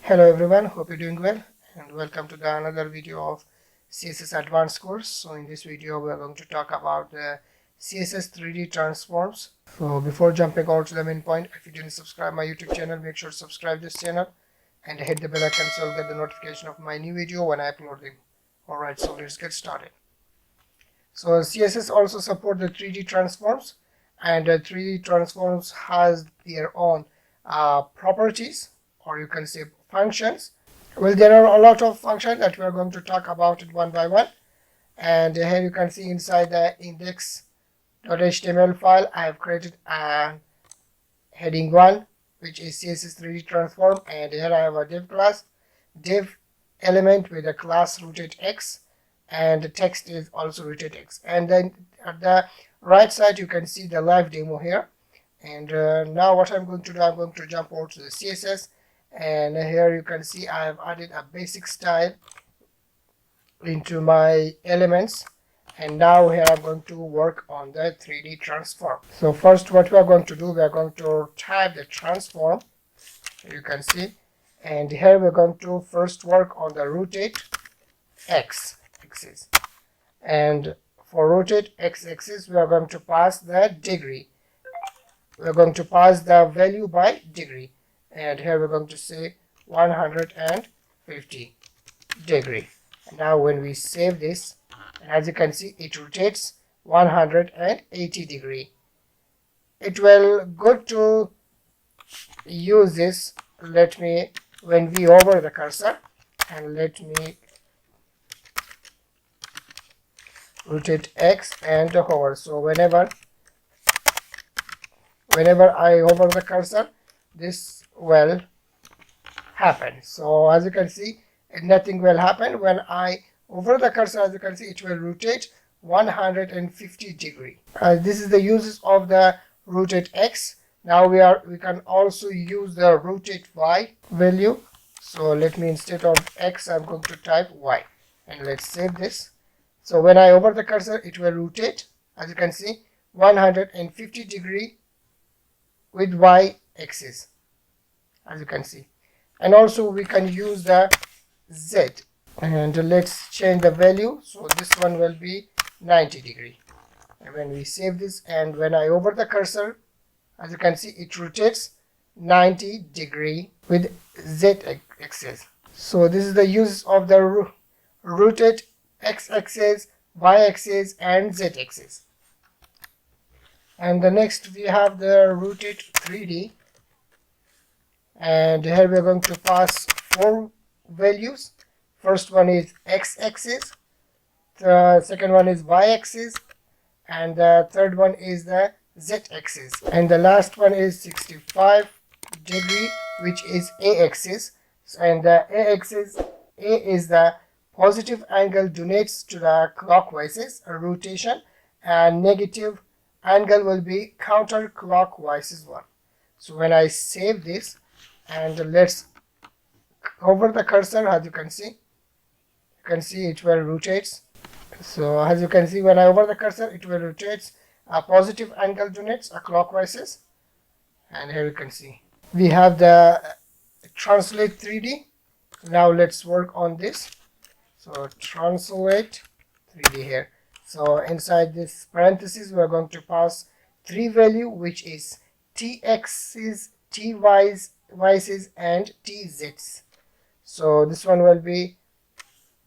Hello everyone, hope you're doing well and welcome to another video of CSS Advanced course. So in this video we are going to talk about the CSS 3D transforms. So before jumping on to the main point, if you didn't subscribe my YouTube channel, make sure to subscribe this channel and hit the bell icon so you'll get the notification of my new video when I upload them. Alright, so let's get started. So CSS also support the 3D transforms, and 3D transforms has their own properties, or you can say functions. Well, there are a lot of functions that we are going to talk about it one by one. And here you can see inside the index.html file I have created a heading 1, which is CSS 3D transform, and here I have a div class, div element with a class rooted x, and the text is also rooted x. And then at the right side you can see the live demo here. And now what I'm going to do, I'm going to jump over to the CSS, and here you can see I have added a basic style into my elements, and now here I'm going to work on the 3D transform. So first what we are going to do, we are going to type the transform, you can see, and here we're going to first work on the rotate x axis, and for rotate x axis we are going to pass the degree. We're going to pass the value by degree, and here we're going to say 150 degree. And now when we save this, as you can see, it rotates 180 degree. It will good to use this. Let me, when we hover the cursor, and let me rotate x and hover. So whenever I hover the cursor, this will happen. So as you can see, nothing will happen. When I hover the cursor, as you can see, it will rotate 150 degree. This is the uses of the rotate x. Now we can also use the rotate y value. So let me, instead of x, I'm going to type y, and let's save this. So when I hover the cursor, it will rotate, as you can see, 150 degree with y axis, as you can see. And also we can use the z, and let's change the value. So this one will be 90 degree. And when we save this, and when I hover the cursor, as you can see, it rotates 90 degree with z axis. So this is the use of the rotate x axis, y axis, and z axis. And the next we have the rotate 3D, and here we are going to pass 4 values. First one is x axis, the second one is y axis, and the third one is the z axis, and the last one is 65 degree, which is a axis. And the a axis, a is the positive angle donates to the clockwise rotation, and negative angle will be counterclockwise one. So when I save this, and let's hover the cursor, as you can see, it will rotates. So as you can see, when I hover the cursor, it will rotates a positive angle donates a clockwise. And here you can see we have the translate 3D. Now let's work on this. So translate 3D here. So inside this parenthesis, we are going to pass 3 value, which is t-x's, t-y's, and t-z's. So this one will be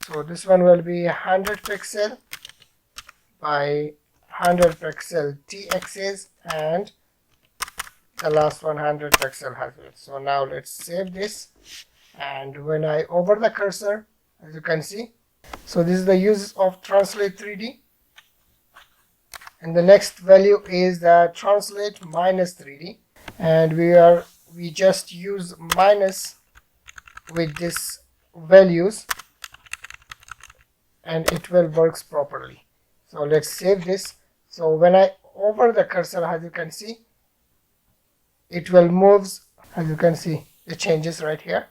100 pixel by 100 pixel t-axis, and the last 100 pixel has it. So now let's save this, and when I hover the cursor, as you can see, so this is the use of translate 3D. And the next value is the translate minus 3D, and we just use minus with this values, and it will works properly. So let's save this. So when I hover the cursor, as you can see, it will moves, as you can see, it changes right here.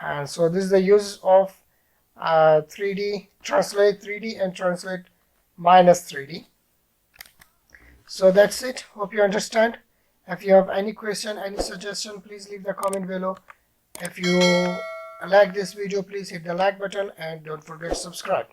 And so this is the use of 3D, translate 3D and translate minus 3D. So that's it. Hope you understand. If you have any question, any suggestion, please leave the comment below. If you like this video, please hit the like button and don't forget to subscribe.